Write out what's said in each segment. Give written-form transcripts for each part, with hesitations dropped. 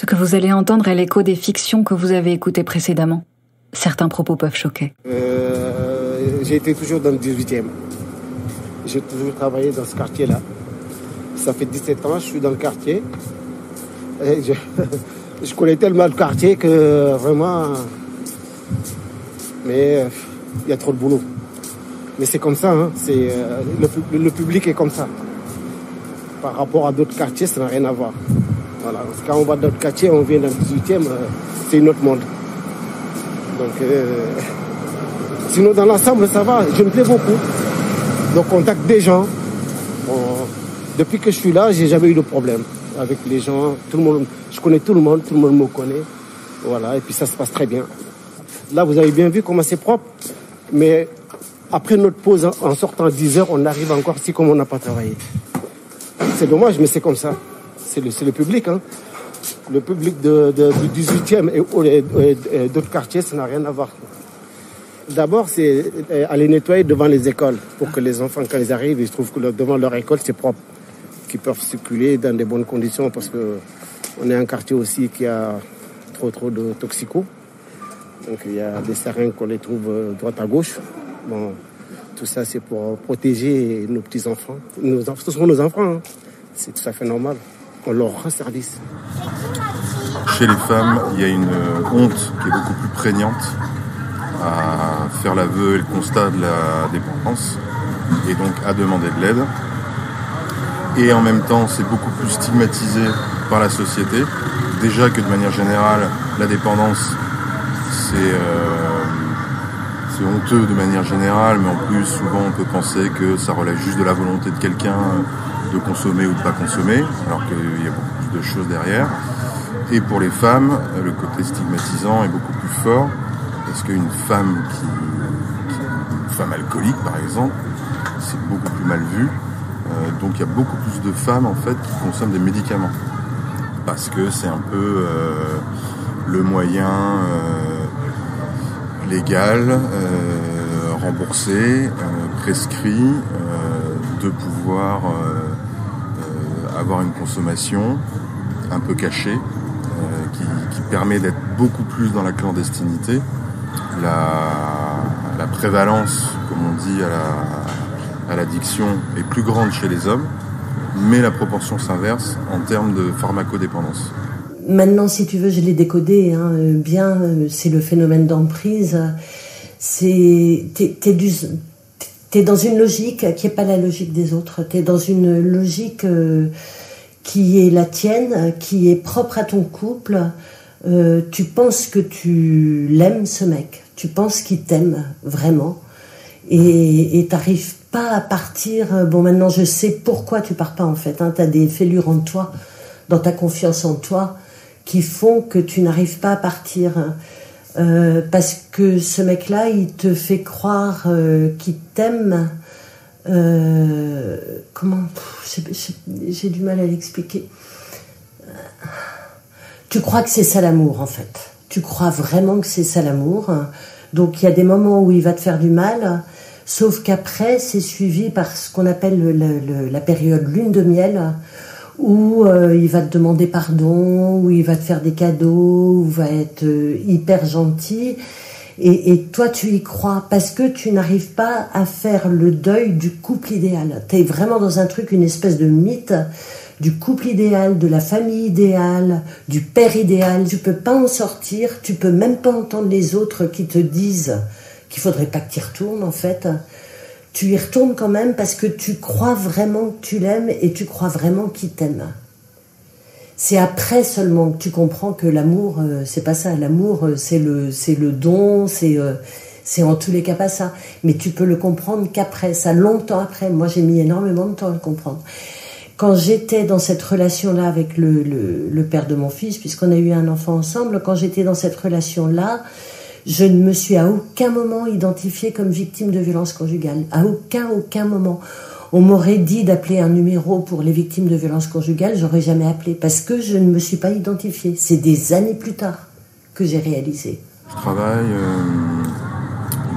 Ce que vous allez entendre est l'écho des fictions que vous avez écoutées précédemment. Certains propos peuvent choquer. J'ai été toujours dans le 18e. J'ai toujours travaillé dans ce quartier-là. Ça fait 17 ans, je suis dans le quartier. Et je connais tellement le quartier que vraiment... Mais il y a trop de boulot. Mais c'est comme ça, hein. Le public est comme ça. Par rapport à d'autres quartiers, ça n'a rien à voir. Voilà. Parce que quand on va dans d'autres quartiers, on vient dans le 18e, c'est un autre monde. Donc, sinon, dans l'ensemble, ça va. Je me plais beaucoup. Donc, contact des gens. Depuis que je suis là, j'ai jamais eu de problème avec les gens. Tout le monde, je connais tout le monde me connaît. Voilà, et puis ça se passe très bien. Là, vous avez bien vu comment c'est propre. Mais après notre pause, en sortant à 10h, on arrive encore ici comme on n'a pas travaillé. C'est dommage, mais c'est comme ça. C'est le public, hein. Le public du 18e et d'autres quartiers, ça n'a rien à voir. D'abord, c'est aller nettoyer devant les écoles pour que les enfants, quand ils arrivent, ils trouvent que devant leur école, c'est propre. Qu'ils peuvent circuler dans de bonnes conditions parce qu'on est un quartier aussi qui a trop de toxicos. Donc il y a des seringues qu'on les trouve droite à gauche. Bon, tout ça, c'est pour protéger nos petits-enfants. Ce sont nos enfants, hein. C'est tout à fait normal. On leur rend service. Chez les femmes, il y a une honte qui est beaucoup plus prégnante à faire l'aveu et le constat de la dépendance et donc à demander de l'aide. Et en même temps, c'est beaucoup plus stigmatisé par la société. Déjà que de manière générale, la dépendance, c'est honteux de manière générale, mais en plus, souvent, on peut penser que ça relève juste de la volonté de quelqu'un de consommer ou de pas consommer, alors qu'il y a beaucoup plus de choses derrière. Et pour les femmes, le côté stigmatisant est beaucoup plus fort, parce qu'une femme une femme alcoolique, par exemple, c'est beaucoup plus mal vu. Donc il y a beaucoup plus de femmes, en fait, qui consomment des médicaments. Parce que c'est un peu le moyen légal, remboursé, prescrit, de pouvoir avoir une consommation un peu cachée, qui permet d'être beaucoup plus dans la clandestinité. La prévalence, comme on dit, à l'addiction est plus grande chez les hommes, mais la proportion s'inverse en termes de pharmacodépendance. Maintenant, si tu veux, je l'ai décodé, hein, bien, c'est le phénomène d'emprise. T'es dans une logique qui n'est pas la logique des autres. T'es dans une logique qui est la tienne, qui est propre à ton couple. Tu penses que tu l'aimes, ce mec. Tu penses qu'il t'aime vraiment. Et t'arrives pas à partir. Bon, maintenant, je sais pourquoi tu pars pas, en fait. Hein. T'as des fêlures en toi, dans ta confiance en toi, qui font que tu n'arrives pas à partir. Parce que ce mec-là, il te fait croire qu'il t'aime. Comment j'ai du mal à l'expliquer. Tu crois que c'est ça l'amour, en fait. Tu crois vraiment que c'est ça l'amour. Donc il y a des moments où il va te faire du mal, sauf qu'après c'est suivi par ce qu'on appelle la période lune de miel, où il va te demander pardon, où il va te faire des cadeaux, où il va être hyper gentil. Et toi, tu y crois parce que tu n'arrives pas à faire le deuil du couple idéal. Tu es vraiment dans un truc, une espèce de mythe du couple idéal, de la famille idéale, du père idéal. Tu peux pas en sortir, tu peux même pas entendre les autres qui te disent qu'il faudrait pas que tu y retournes, en fait. Tu y retournes quand même parce que tu crois vraiment que tu l'aimes et tu crois vraiment qu'il t'aime. C'est après seulement que tu comprends que l'amour, c'est pas ça. L'amour, c'est le don, c'est en tous les cas pas ça. Mais tu peux le comprendre qu'après, ça, longtemps après. Moi, j'ai mis énormément de temps à le comprendre. Quand j'étais dans cette relation-là avec le père de mon fils, puisqu'on a eu un enfant ensemble, quand j'étais dans cette relation-là, je ne me suis à aucun moment identifiée comme victime de violence conjugale. À aucun moment. On m'aurait dit d'appeler un numéro pour les victimes de violences conjugales, j'aurais jamais appelé parce que je ne me suis pas identifiée. C'est des années plus tard que j'ai réalisé. Je travaille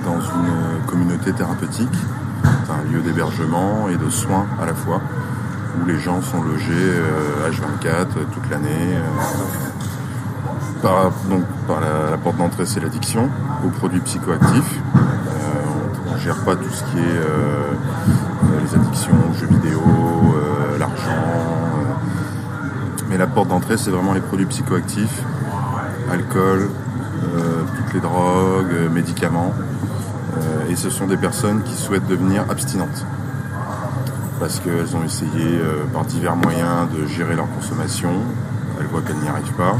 dans une communauté thérapeutique, un lieu d'hébergement et de soins à la fois, où les gens sont logés H24 toute l'année. Par la porte d'entrée, c'est l'addiction aux produits psychoactifs. On ne gère pas tout ce qui est les addictions aux jeux vidéo, l'argent. Mais la porte d'entrée, c'est vraiment les produits psychoactifs, alcool, toutes les drogues, médicaments. Et ce sont des personnes qui souhaitent devenir abstinentes. Parce qu'elles ont essayé par divers moyens de gérer leur consommation. Elles voient qu'elles n'y arrivent pas.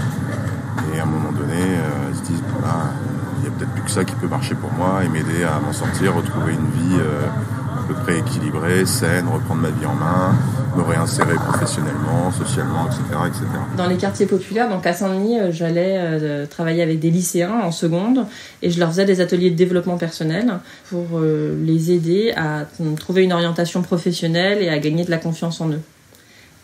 Et à un moment donné, elles se disent il n'y a peut-être plus que ça qui peut marcher pour moi et m'aider à m'en sortir, retrouver une vie à peu près équilibrée, saine, reprendre ma vie en main, me réinsérer professionnellement, socialement, etc., etc. Dans les quartiers populaires, donc à Saint-Denis, j'allais travailler avec des lycéens en seconde et je leur faisais des ateliers de développement personnel pour les aider à trouver une orientation professionnelle et à gagner de la confiance en eux.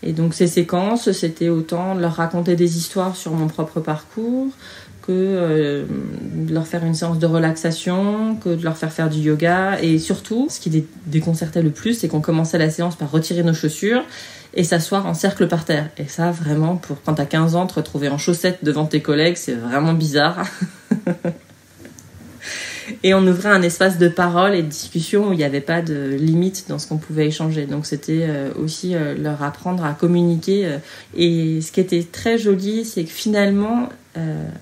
Et donc ces séquences, c'était autant de leur raconter des histoires sur mon propre parcours que de leur faire une séance de relaxation, que de leur faire du yoga. Et surtout, ce qui les déconcertait le plus, c'est qu'on commençait la séance par retirer nos chaussures et s'asseoir en cercle par terre. Et ça, vraiment, quand t'as 15 ans, te retrouver en chaussettes devant tes collègues, c'est vraiment bizarre. Et on ouvrait un espace de parole et de discussion où il n'y avait pas de limite dans ce qu'on pouvait échanger. Donc c'était aussi leur apprendre à communiquer. Et ce qui était très joli, c'est que finalement,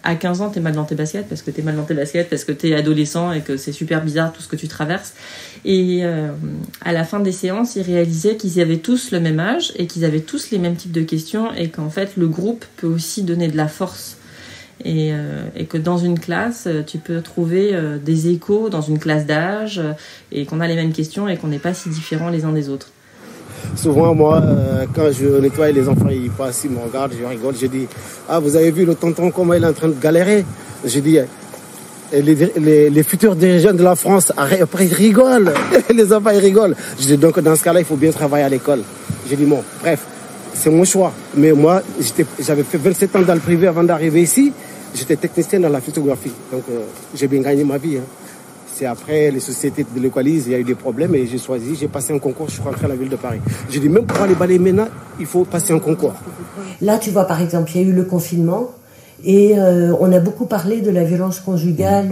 à 15 ans, t'es mal dans tes baskets, parce que t'es adolescent et que c'est super bizarre tout ce que tu traverses. Et à la fin des séances, ils réalisaient qu'ils avaient tous le même âge et qu'ils avaient tous les mêmes types de questions et qu'en fait, le groupe peut aussi donner de la force. Et que dans une classe, tu peux trouver des échos dans une classe d'âge et qu'on a les mêmes questions et qu'on n'est pas si différents les uns des autres. Souvent, moi, quand je nettoie, les enfants, ils passent, ils me regardent, je rigole, je dis « Ah, vous avez vu le tonton, comment il est en train de galérer ?» Je dis « Les futurs dirigeants de la France, après ils rigolent, les enfants ils rigolent. » Je dis « Donc dans ce cas-là, il faut bien travailler à l'école. » Je dis « Bon, bref. C'est mon choix. Mais moi, j'avais fait 27 ans dans le privé avant d'arriver ici. J'étais technicien dans la photographie. Donc, j'ai bien gagné ma vie. Hein. C'est après, les sociétés de l'équalise, il y a eu des problèmes et j'ai passé un concours, je suis rentré à la ville de Paris. J'ai dit, même pour aller balayer maintenant, il faut passer un concours. Là, tu vois, par exemple, il y a eu le confinement et on a beaucoup parlé de la violence conjugale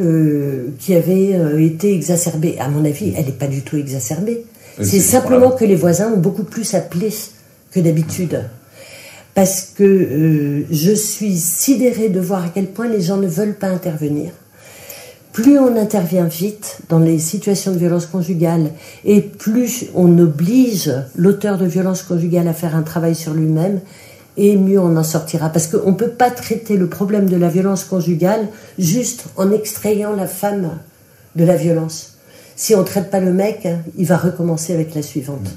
qui avait été exacerbée. À mon avis, elle n'est pas du tout exacerbée. C'est simplement que les voisins ont beaucoup plus appelé que d'habitude. Parce que je suis sidérée de voir à quel point les gens ne veulent pas intervenir. Plus on intervient vite dans les situations de violence conjugale et plus on oblige l'auteur de violence conjugale à faire un travail sur lui-même, et mieux on en sortira. Parce qu'on ne peut pas traiter le problème de la violence conjugale juste en extrayant la femme de la violence. Si on ne traite pas le mec, il va recommencer avec la suivante.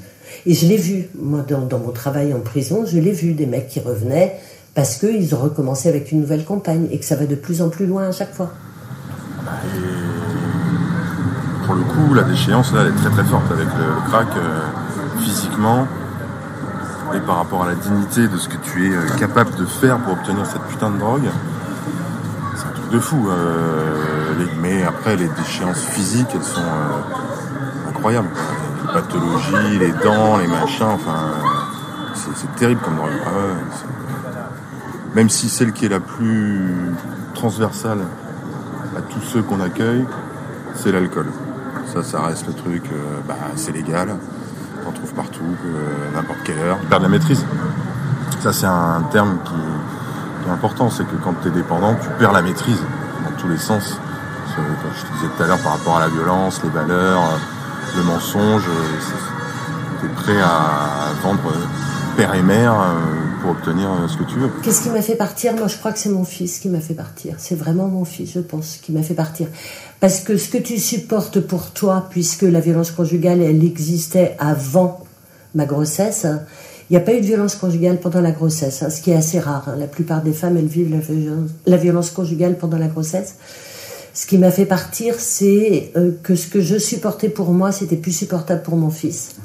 Et je l'ai vu, moi, dans mon travail en prison, je l'ai vu, des mecs qui revenaient parce qu'ils ont recommencé avec une nouvelle compagne et que ça va de plus en plus loin à chaque fois. Et pour le coup, la déchéance, là, elle est très très forte avec le crack, physiquement, et par rapport à la dignité de ce que tu es capable de faire pour obtenir cette putain de drogue. C'est un truc de fou. Mais après, les déchéances physiques, elles sont incroyables. Les pathologies, les dents, les machins, enfin, c'est terrible comme drogue. Même si celle qui est la plus transversale à tous ceux qu'on accueille, c'est l'alcool. Ça reste le truc, c'est légal, on trouve partout, n'importe quelle heure. Perdre la maîtrise. Ça, c'est un terme qui est important, c'est que quand tu es dépendant, tu perds la maîtrise dans tous les sens. Comme je te disais tout à l'heure par rapport à la violence, les valeurs, le mensonge, tu es prêt à vendre père et mère pour obtenir ce que tu veux. Qu'est-ce qui m'a fait partir ? Moi, je crois que c'est mon fils qui m'a fait partir. C'est vraiment mon fils, je pense, qui m'a fait partir. Parce que ce que tu supportes pour toi, puisque la violence conjugale, elle existait avant ma grossesse, il n'y a pas eu de violence conjugale pendant la grossesse, ce qui est assez rare. La plupart des femmes, elles vivent la violence conjugale pendant la grossesse. Ce qui m'a fait partir, c'est que ce que je supportais pour moi, c'était plus supportable pour mon fils.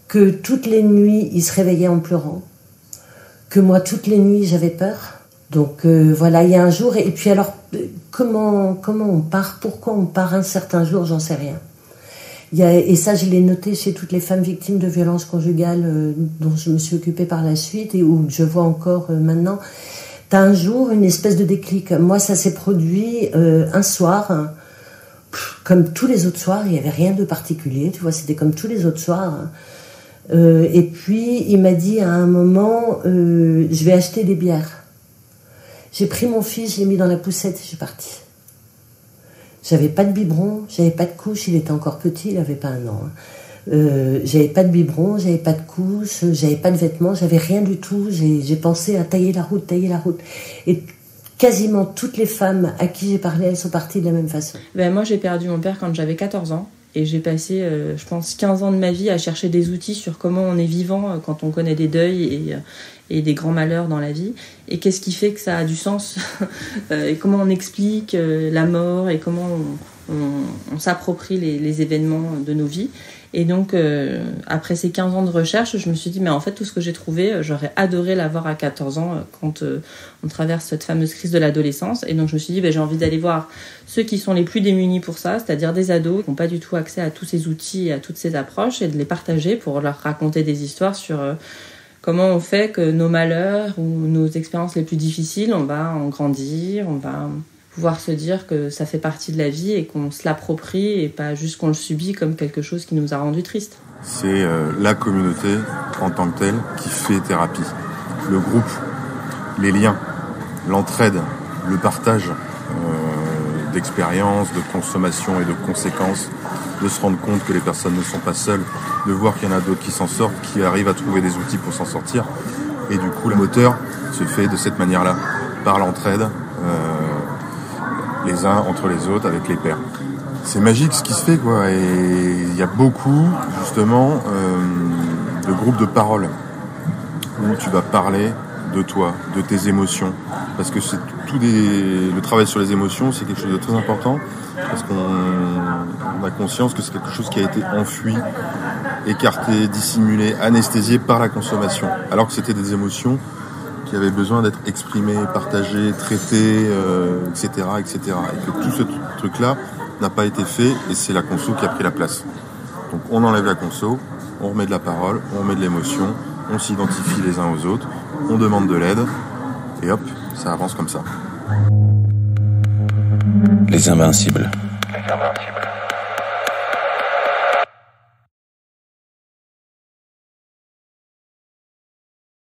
Que toutes les nuits, il se réveillait en pleurant. Que moi, toutes les nuits, j'avais peur. Donc voilà, il y a un jour... Et puis alors, comment on part ? Pourquoi on part un certain jour ? J'en sais rien. Et ça, je l'ai noté chez toutes les femmes victimes de violences conjugales dont je me suis occupée par la suite et où je vois encore maintenant... t'as un jour une espèce de déclic. Moi, ça s'est produit un soir, comme tous les autres soirs, il n'y avait rien de particulier, tu vois, c'était comme tous les autres soirs. Et puis, il m'a dit à un moment, je vais acheter des bières. J'ai pris mon fils, je l'ai mis dans la poussette et je suis partie. J'avais pas de biberon, j'avais pas de couche, il était encore petit, il avait pas 1 an. J'avais pas de biberon, j'avais pas de couche, j'avais pas de vêtements, j'avais rien du tout. J'ai pensé à tailler la route. Et quasiment toutes les femmes à qui j'ai parlé, elles sont parties de la même façon. Moi, j'ai perdu mon père quand j'avais 14 ans. Et j'ai passé, je pense, 15 ans de ma vie à chercher des outils sur comment on est vivant quand on connaît des deuils et des grands malheurs dans la vie. Et qu'est-ce qui fait que ça a du sens et comment on explique la mort et comment on s'approprie les événements de nos vies. Et donc, après ces 15 ans de recherche, je me suis dit, mais en fait, tout ce que j'ai trouvé, j'aurais adoré l'avoir à 14 ans quand on traverse cette fameuse crise de l'adolescence. Et donc, je me suis dit, j'ai envie d'aller voir ceux qui sont les plus démunis pour ça, c'est-à-dire des ados qui n'ont pas du tout accès à tous ces outils et à toutes ces approches, et de les partager pour leur raconter des histoires sur comment on fait que nos malheurs ou nos expériences les plus difficiles, on va en grandir, on va pouvoir se dire que ça fait partie de la vie et qu'on se l'approprie et pas juste qu'on le subit comme quelque chose qui nous a rendus tristes. C'est la communauté en tant que telle qui fait thérapie. Le groupe, les liens, l'entraide, le partage d'expériences, de consommation et de conséquences, de se rendre compte que les personnes ne sont pas seules, de voir qu'il y en a d'autres qui s'en sortent, qui arrivent à trouver des outils pour s'en sortir. Et du coup, le moteur se fait de cette manière-là, par l'entraide, les uns entre les autres, avec les pairs. C'est magique ce qui se fait, quoi. Et il y a beaucoup, justement, de groupes de parole où tu vas parler de toi, de tes émotions. Parce que c'est le travail sur les émotions, c'est quelque chose de très important. Parce qu'on a conscience que c'est quelque chose qui a été enfui, écarté, dissimulé, anesthésié par la consommation. Alors que c'était des émotions qui avaient besoin d'être exprimées, partagées, traitées, etc., etc. Et que tout ce truc-là n'a pas été fait et c'est la conso qui a pris la place. Donc on enlève la conso, on remet de la parole, on remet de l'émotion, on s'identifie les uns aux autres, on demande de l'aide et hop, ça avance comme ça. Les Invincibles. Les Invincibles.